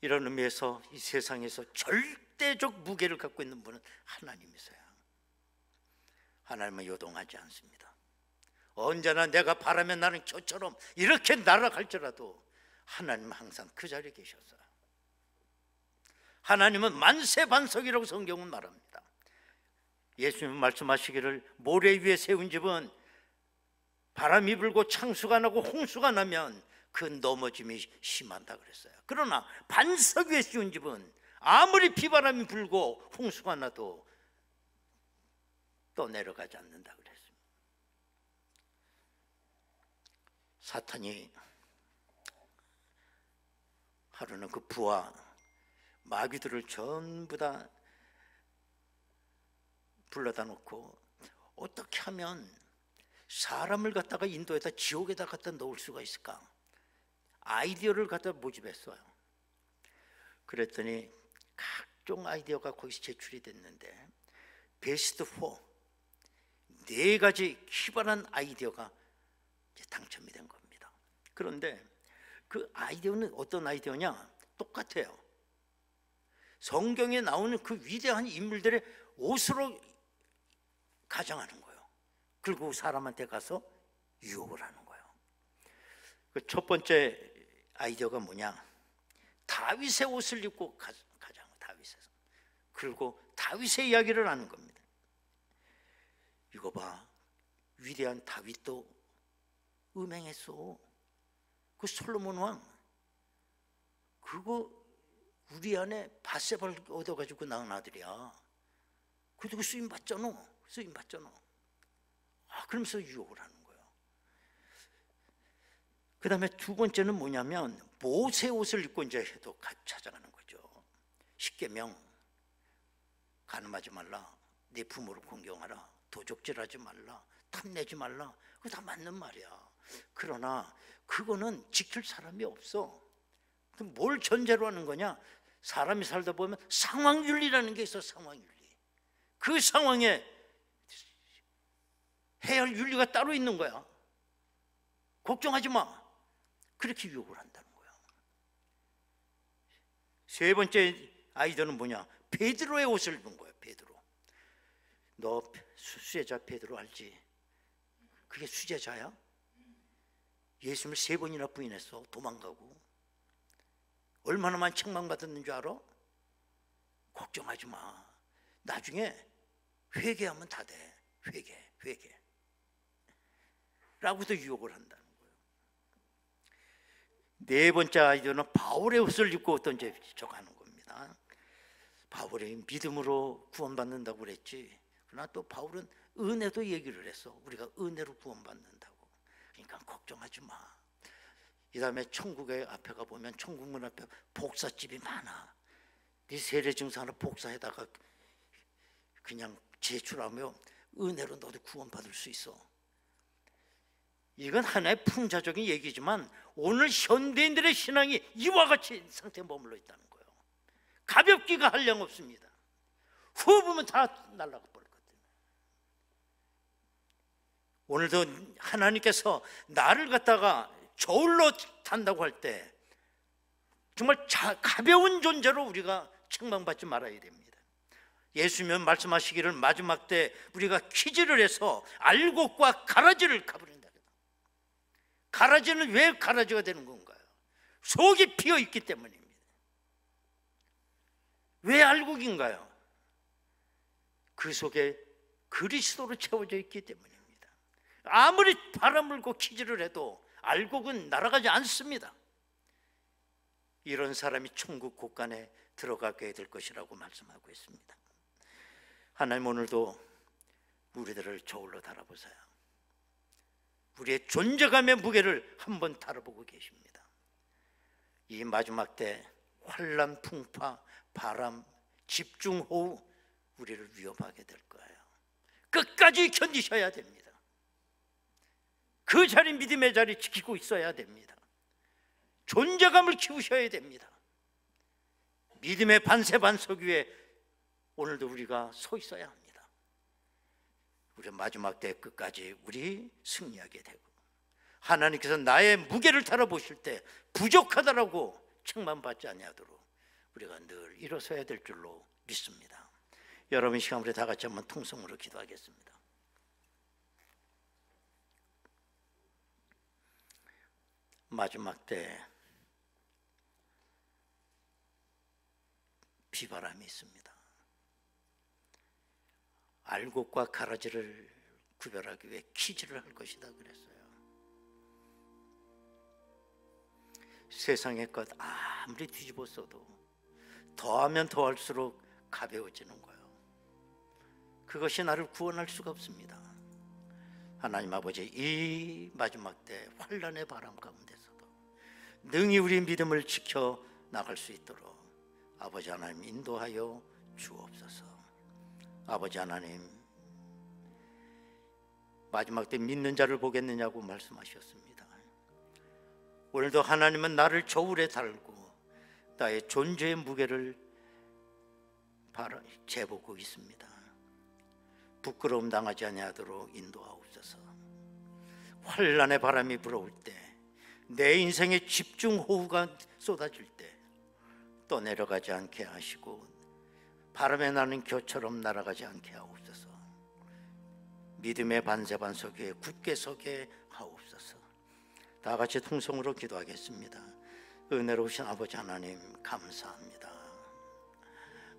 이런 의미에서 이 세상에서 절대적 무게를 갖고 있는 분은 하나님이세요. 하나님은 요동하지 않습니다. 언제나 내가 바라면 나는 저처럼 이렇게 날아갈지라도 하나님은 항상 그 자리에 계셨어요. 하나님은 만세반석이라고 성경은 말합니다. 예수님은 말씀하시기를 모래 위에 세운 집은 바람이 불고 창수가 나고 홍수가 나면 그 넘어짐이 심하다 그랬어요. 그러나 반석 위에 씌운 집은 아무리 비바람이 불고 홍수가 나도 또 내려가지 않는다 그랬습니다. 사탄이 하루는 그 부하 마귀들을 전부 다 불러다 놓고 어떻게 하면 사람을 갖다가 인도에다 지옥에다 갖다 놓을 수가 있을까? 아이디어를 갖다 모집했어요. 그랬더니 각종 아이디어가 거기서 제출이 됐는데 베스트 4 4가지 기발한 아이디어가 당첨이 된 겁니다. 그런데 그 아이디어는 어떤 아이디어냐? 똑같아요. 성경에 나오는 그 위대한 인물들의 옷으로 가정하는 거예요. 그리고 사람한테 가서 유혹을 하는 거예요. 그 첫 번째 아이디어가 뭐냐? 다윗의 옷을 입고 가장 다윗에서. 그리고 다윗의 이야기를 하는 겁니다. 이거 봐, 위대한 다윗도 음행했어. 그 솔로몬 왕 그거 우리 안에 바세바를 얻어가지고 낳은 아들이야. 그리고 쓰임 받잖아. 그러면서 유혹을 하는 거예요. 그 다음에 두 번째는 뭐냐면 모세 옷을 입고 이제 또 찾아가는 거죠. 십계명, 간음하지 말라, 네 부모를 공경하라, 도적질하지 말라, 탐내지 말라, 그거 다 맞는 말이야. 그러나 그거는 지킬 사람이 없어. 그럼 뭘 전제로 하는 거냐? 사람이 살다 보면 상황윤리라는 게 있어. 상황윤리. 그 상황에 해야 할 윤리가 따로 있는 거야. 걱정하지 마. 그렇게 유혹을 한다는 거야. 세 번째 아이디어는 뭐냐? 베드로의 옷을 입은 거야. 베드로. 너 수제자 베드로 알지? 그게 수제자야? 예수님을 3번이나 부인했어. 도망가고. 얼마나 많이 책망받았는 줄 알아? 걱정하지 마. 나중에 회개하면 다 돼. 회개 라고도 유혹을 한다는 거예요. 네 번째 아이디어는 바울의 옷을 입고 어떤 적하는 겁니다. 바울이 믿음으로 구원받는다고 그랬지. 그러나 또 바울은 은혜도 얘기를 했어. 우리가 은혜로 구원받는다고. 그러니까 걱정하지 마. 이 다음에 천국의 앞에 가보면 천국문 앞에 복사집이 많아. 네 세례 증서 하나 복사에다가 그냥 제출하며 은혜로 너도 구원받을 수 있어. 이건 하나의 풍자적인 얘기지만 오늘 현대인들의 신앙이 이와 같이 상태에 머물러 있다는 거예요. 가볍기가 한량없습니다. 후보면 다 날아가 버리거든요. 오늘도 하나님께서 나를 갖다가 저울로 탄다고 할 때 정말 가벼운 존재로 우리가 책망받지 말아야 됩니다. 예수님은 말씀하시기를 마지막 때 우리가 퀴즈를 해서 알곡과 가라지를 가버린다. 가라지는 왜 가라지가 되는 건가요? 속이 비어 있기 때문입니다. 왜 알곡인가요? 그 속에 그리스도로 채워져 있기 때문입니다. 아무리 바라물고 퀴즈를 해도 알곡은 날아가지 않습니다. 이런 사람이 천국 곳간에 들어가게 될 것이라고 말씀하고 있습니다. 하나님 오늘도 우리들을 저울로 달아보세요. 우리의 존재감의 무게를 한번 달아보고 계십니다. 이 마지막 때 환란, 풍파, 바람, 집중호우 우리를 위협하게 될 거예요. 끝까지 견디셔야 됩니다. 그 자리, 믿음의 자리 지키고 있어야 됩니다. 존재감을 키우셔야 됩니다. 믿음의 반세반석 위에 오늘도 우리가 서 있어야 합니다. 우리 마지막 때 끝까지 우리 승리하게 되고 하나님께서 나의 무게를 달아보실 때 부족하다라고 책망받지 아니하도록 우리가 늘 일어서야 될 줄로 믿습니다. 여러분, 이 시간 우리 다 같이 한번 통성으로 기도하겠습니다. 마지막 때 비바람이 있습니다. 알곡과 가라지를 구별하기 위해 퀴즈를 할 것이다 그랬어요. 세상의 것 아무리 뒤집어 써도 더하면 더할수록 가벼워지는 거예요. 그것이 나를 구원할 수가 없습니다. 하나님 아버지, 이 마지막 때 환란의 바람 가운데서도 능히 우리 믿음을 지켜 나갈 수 있도록 아버지 하나님 인도하여 주옵소서. 아버지 하나님, 마지막 때 믿는 자를 보겠느냐고 말씀하셨습니다. 오늘도 하나님은 나를 저울에 달고 나의 존재의 무게를 재보고 있습니다. 부끄러움 당하지 아니하도록 인도하옵소서. 환란의 바람이 불어올 때, 내 인생의 집중호우가 쏟아질 때 떠내려가지 않게 하시고 바람에 나는 겨처럼 날아가지 않게 하옵소서. 믿음의 반세반석 위에 굳게 서게 하옵소서. 다 같이 통성으로 기도하겠습니다. 은혜로우신 아버지 하나님, 감사합니다.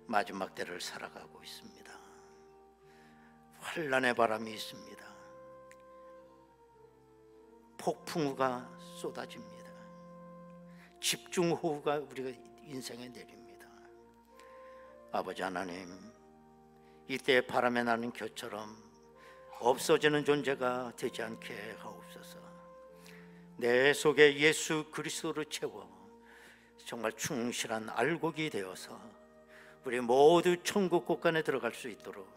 마지막 때를 살아가고 있습니다. 환란의 바람이 있습니다. 폭풍우가 쏟아집니다. 집중호우가 우리가 인생에 내립니다. 아버지 하나님, 이때 바람에 나는 겨처럼 없어지는 존재가 되지 않게 하옵소서. 내 속에 예수 그리스도를 채워 정말 충실한 알곡이 되어서 우리 모두 천국 곳간에 들어갈 수 있도록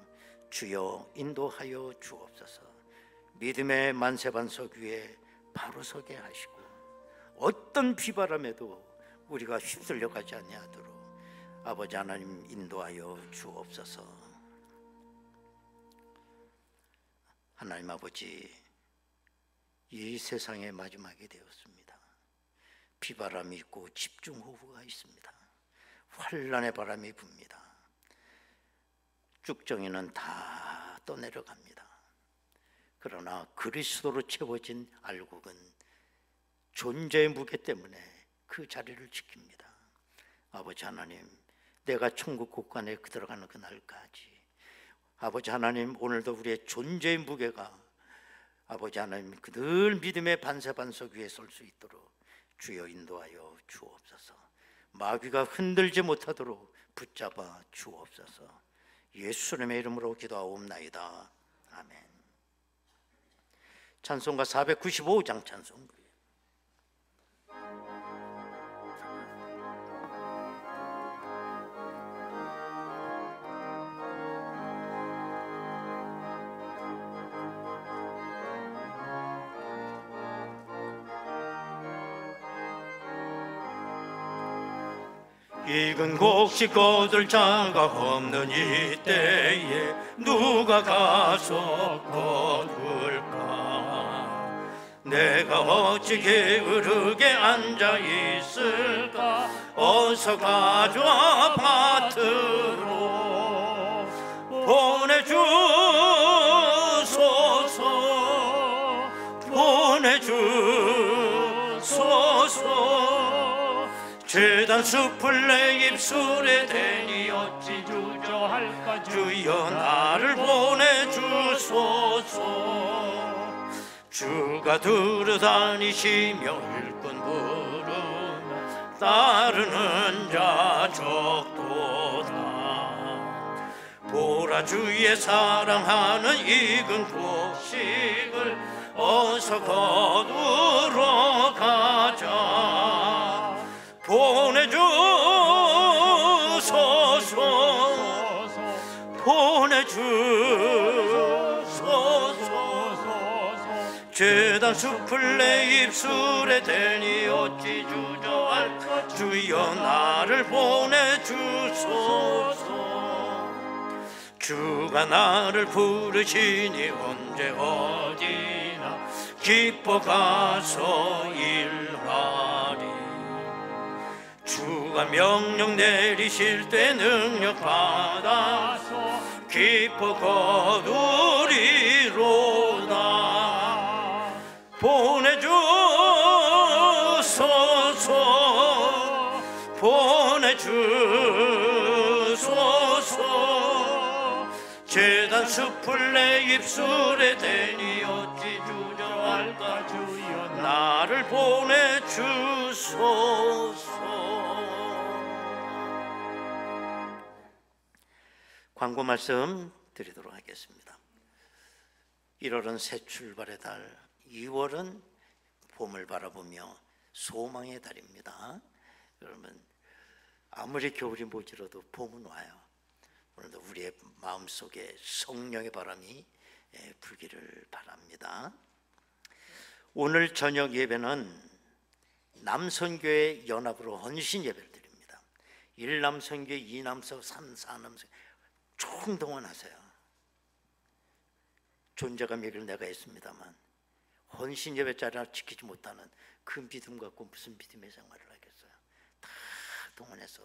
주여 인도하여 주옵소서. 믿음의 만세반석 위에 바로 서게 하시고 어떤 비바람에도 우리가 휩쓸려 가지 아니하도록 아버지 하나님 인도하여 주옵소서. 하나님 아버지, 이 세상의 마지막이 되었습니다. 비바람이 있고 집중호우가 있습니다. 환란의 바람이 붑니다. 쭉정이는 다 떠내려갑니다. 그러나 그리스도로 채워진 알곡은 존재의 무게 때문에 그 자리를 지킵니다. 아버지 하나님, 내가 천국 곳간에 들어가는 그날까지 아버지 하나님, 오늘도 우리의 존재의 무게가 아버지 하나님 늘 믿음의 반세반석 위에 설 수 있도록 주여 인도하여 주옵소서. 마귀가 흔들지 못하도록 붙잡아 주옵소서. 예수님의 이름으로 기도하옵나이다. 아멘. 찬송가 495장 찬송. 익은 곡식 거둘 자가 없는 이때에 누가 가서 거둘까? 내가 어찌 게으르게 앉아 있을까? 어서 가져와 밭으로 보내주소서, 보내주소서. 제단 숲을 내 입술에 대니 어찌 주저할까? 주여 나를 보내주소서. 주가 두루다니시며 일꾼 부르며 따르는 자 적도다. 보라, 주의 사랑하는 익은 곡식을 어서 거두러 가자. 보내주소서, 보내주소서. 제단 숲을 내 입술에 대니 어찌 주저할까? 주여 나를 보내주소서. 주가 나를 부르시니 언제 어디나 기뻐 가서 일하리. 주가 명령 내리실 때 능력 받아서 기뻐 거두리로다. 보내주소서, 보내주소서. 제단 숲을 내 입술에 대니 어찌 주저할까? 주여 나를 보내주소서. 광고 말씀 드리도록 하겠습니다. 1월은 새 출발의 달, 2월은 봄을 바라보며 소망의 달입니다. 그러면 아무리 겨울이 모지라도 봄은 와요. 오늘도 우리의 마음속에 성령의 바람이 불기를 바랍니다. 오늘 저녁 예배는 남선교회 연합으로 헌신 예배를 드립니다. 1남선교회, 2남선, 3, 4남선 총동원하세요. 존재감 얘기를 내가 했습니다만 헌신 예배 자리를 지키지 못하는 그 믿음 갖고 무슨 믿음의 생활을 하겠어요. 다 동원해서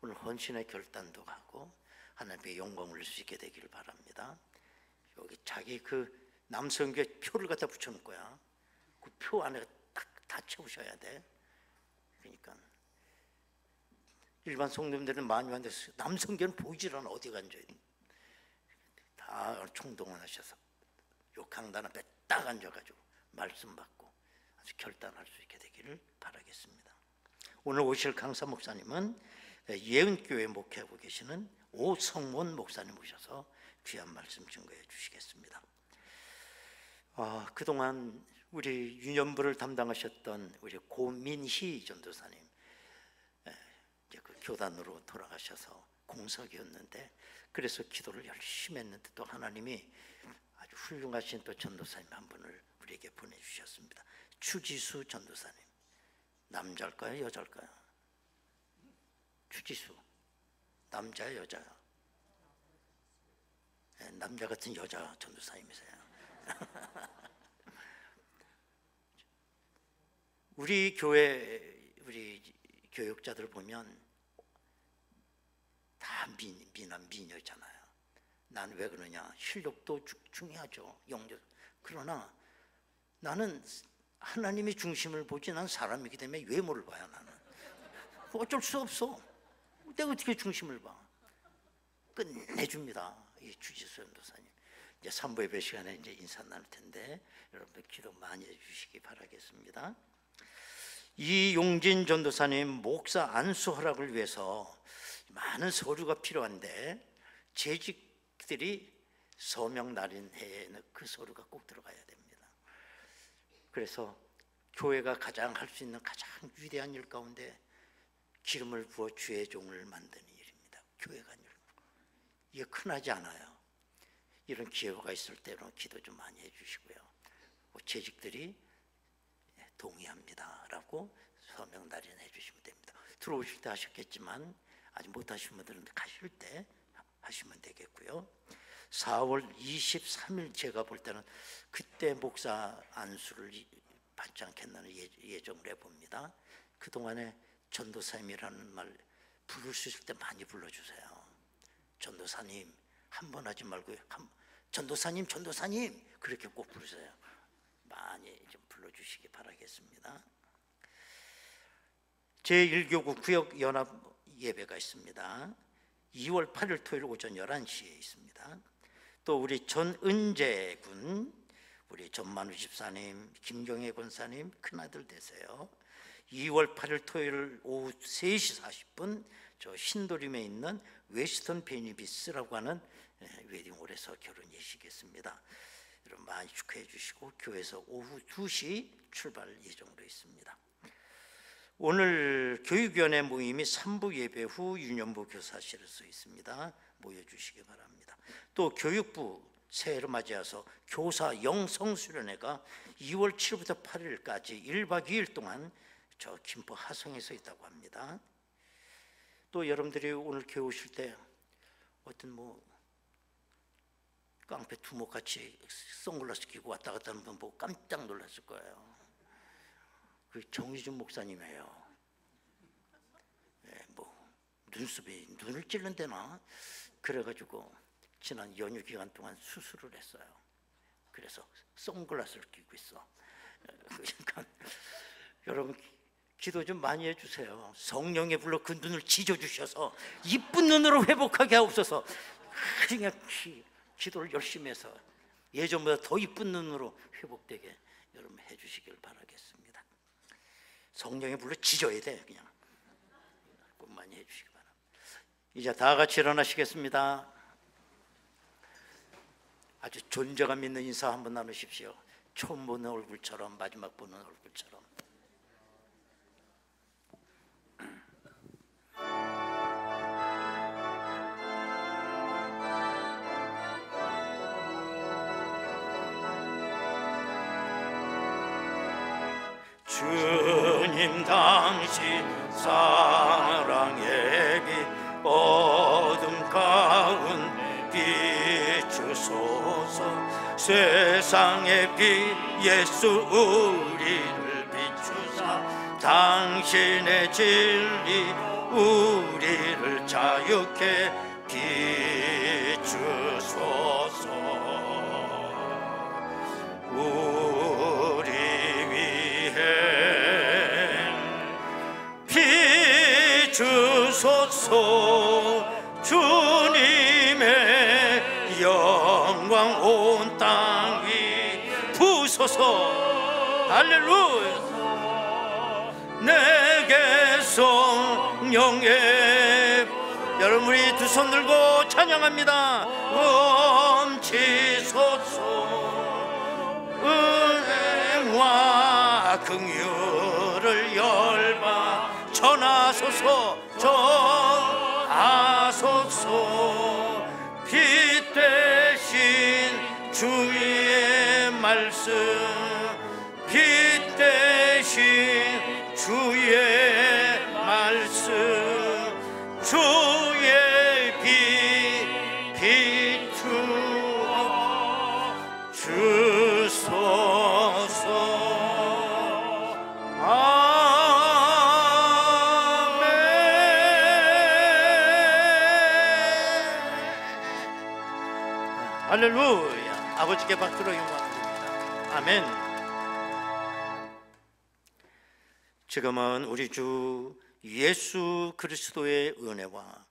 오늘 헌신의 결단도 하고 하나님의 영광을 올릴 수 있게 되기를 바랍니다. 여기 자기 그 남성교회 표를 갖다 붙여놓을 거야. 그 표 안에 다 채우셔야 돼. 그러니까 일반 성도님들은 많이 왔는데 남성교회는 보이질 않아. 어디 간지 다 총동원하셔서 요 강단 앞에 딱 앉아가지고 말씀 받고 아주 결단할 수 있게 되기를 바라겠습니다. 오늘 오실 강사 목사님은 예은교회 목회하고 계시는 오성문 목사님 오셔서 귀한 말씀 증거해 주시겠습니다. 그동안 우리 유년부를 담당하셨던 우리 고민희 전도사님 이제 그 교단으로 돌아가셔서 공석이었는데, 그래서 기도를 열심히 했는데 또 하나님이 아주 훌륭하신 또 전도사님 한 분을 우리에게 보내주셨습니다. 추지수 전도사님. 남자일까요, 여자일까요? 추지수. 남자야, 여자야? 네, 남자 같은 여자 전도사님이세요. 우리 교회, 우리 교육자들 보면 다 미남 미녀잖아요. 난 왜 그러냐? 실력도 중요하죠. 영적. 그러나 나는 하나님이 중심을 보지, 난 사람이기 때문에 외모를 봐야. 나는 어쩔 수 없어. 내가 어떻게 중심을 봐? 끝내줍니다. 이 주지수 전도사님. 이제 3부 예배 시간에 이제 인사 나눌 텐데 여러분들 기도 많이 해주시기 바라겠습니다. 이용진 전도사님 목사 안수 허락을 위해서 많은 서류가 필요한데 재직들이 서명 날인해에는 그 서류가 꼭 들어가야 됩니다. 그래서 교회가 가장 할 수 있는 가장 위대한 일 가운데 기름을 부어 주의 종을 만드는 일입니다. 교회가 일. 이게 흔하지 않아요. 이런 기회가 있을 때는 기도 좀 많이 해주시고요. 재직들이 동의합니다 라고 서명 날인해 주시면 됩니다. 들어오실 때 하셨겠지만 아직 못 하신 분들은 가실 때 하시면 되겠고요. 4월 23일 제가 볼 때는 그때 목사 안수를 받지 않겠나는 예정을 해봅니다. 그동안에 전도사님이라는 말 부를 수 있을 때 많이 불러주세요. 전도사님 한 번 하지 말고 전도사님 전도사님 그렇게 꼭 부르세요. 많이 좀 불러주시기 바라겠습니다. 제1교구 구역연합 예배가 있습니다. 2월 8일 토요일 오전 11시에 있습니다. 또 우리 전은재 군, 우리 전만우 집사님, 김경애 권사님 큰아들 되세요. 2월 8일 토요일 오후 3시 40분 저 신도림에 있는 웨스턴 베니비스라고 하는 웨딩홀에서 결혼 예식했습니다. 여러분 많이 축하해 주시고 교회에서 오후 2시 출발 예정으로 있습니다. 오늘 교육위원회 모임이 3부 예배 후 유년부 교사실에서 있습니다. 모여주시기 바랍니다. 또 교육부 새해를 맞이해서 교사 영성수련회가 2월 7일부터 8일까지 1박 2일 동안 저 김포 하성에서 있다고 합니다. 또 여러분들이 오늘 교회 오실 때 어떤 깡패 두목같이 선글라스 끼고 왔다 갔다 하는 분 보고 깜짝 놀랐을 거예요. 그 정희준 목사님이에요. 눈썹이 눈을 찔른대나 그래가지고 지난 연휴 기간 동안 수술을 했어요. 그래서 선글라스를 끼고 있어. 그러니까 여러분 기도 좀 많이 해주세요. 성령의 불로 그 눈을 지져주셔서 이쁜 눈으로 회복하게 하옵소서. 그냥 기도를 열심히 해서 예전보다 더 이쁜 눈으로 회복되게 여러분 해주시길 바라겠습니다. 성령의 불로 지져야 돼. 그냥 꼭 많이 해주시기 바랍니다. 이제 다 같이 일어나시겠습니다. 아주 존재감 있는 인사 한번 나누십시오. 처음 보는 얼굴처럼 마지막 보는 얼굴처럼. 주님 당신 사랑의 빛 어둠 가운데 비추소서. 세상의 빛 예수 우리를 비추사 당신의 진리 우리를 자유케 비추소서. 우리 위해 비추소서. 주님의 영광 온 땅 위 부소서. 할렐루야. 내게 성령의 여러분 우리 두 손 들고 찬양합니다. 넘치소서. 은혜와 긍휼을 열바 전하소서. 전하소서. 말씀 빛 대신 주의 말씀 주의 빛 비추어 주소서. 할렐루야. 아버지께 박수로 영광드립니다. 아멘. 지금은 우리 주 예수 그리스도의 은혜와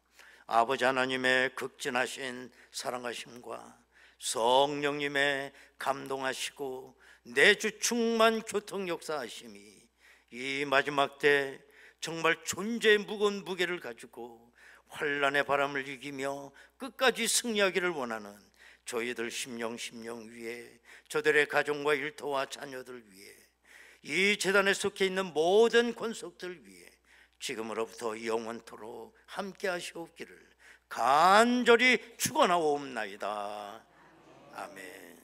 아버지 하나님의 극진하신 사랑하심과 성령님의 감동하시고 내주 충만 교통 역사하심이 이 마지막 때 정말 존재의 무거운 무게를 가지고 환난의 바람을 이기며 끝까지 승리하기를 원하는 저희들 심령 위에, 저들의 가정과 일터와 자녀들 위에, 이 재단에 속해 있는 모든 권속들 위에 지금으로부터 영원토록 함께 하시옵기를 간절히 축원하옵나이다. 아멘.